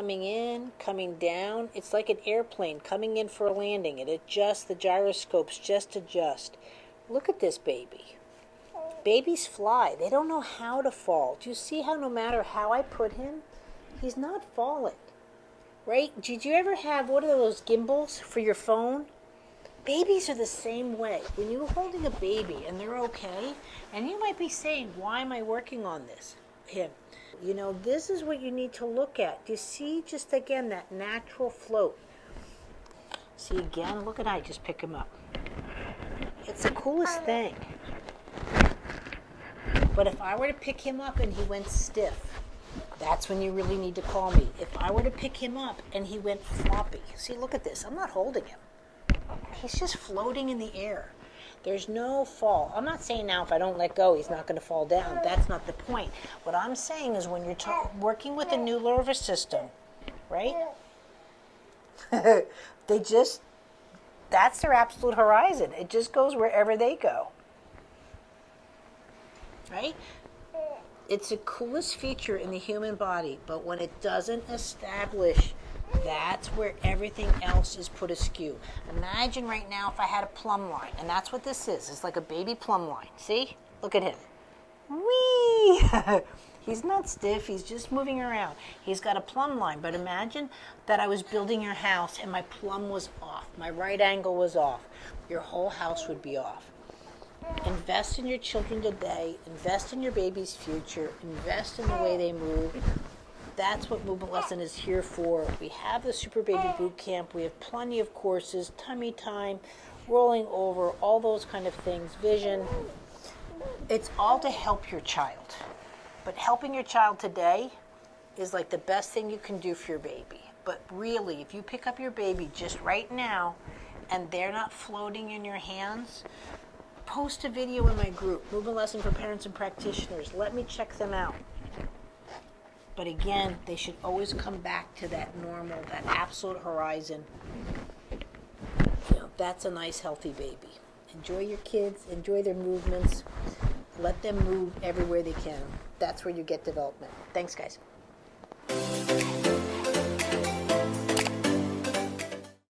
coming in, coming down. It's like an airplane coming in for a landing. It adjusts, the gyroscopes just adjust. Look at this baby. Babies fly. They don't know how to fall. Do you see how no matter how I put him, he's not falling? Right? Did you ever have, what are those gimbals for your phone? Babies are the same way. When you're holding a baby and they're okay, and you might be saying, why am I working on this? Him. You know, this is what you need to look at. Do you see just again that natural float? See again, look at I just pick him up. It's the coolest thing. But if I were to pick him up and he went stiff, that's when you really need to call me. If I were to pick him up and he went floppy, see, look at this. I'm not holding him. He's just floating in the air. There's no fall. I'm not saying now if I don't let go, he's not going to fall down. That's not the point. What I'm saying is when you're working with a new nervous system, right? That's their absolute horizon. It just goes wherever they go. Right? It's the coolest feature in the human body, but when it doesn't establish, that's where everything else is put askew. Imagine right now if I had a plumb line, and that's what this is. It's like a baby plumb line. See? Look at him. Whee! He's not stiff. He's just moving around. He's got a plumb line, but imagine that I was building your house and my plumb was off. My right angle was off. Your whole house would be off. Invest in your children today. Invest in your baby's future. Invest in the way they move. That's what Movement Lesson is here for. We have the Super Baby Boot Camp. We have plenty of courses, tummy time, rolling over, all those kind of things, vision. It's all to help your child. But helping your child today is like the best thing you can do for your baby. But really, if you pick up your baby just right now and they're not floating in your hands, post a video in my group, Movement Lesson for Parents and Practitioners. Let me check them out. But again, they should always come back to that normal, that absolute horizon. You know, that's a nice, healthy baby. Enjoy your kids. Enjoy their movements. Let them move everywhere they can. That's where you get development. Thanks, guys.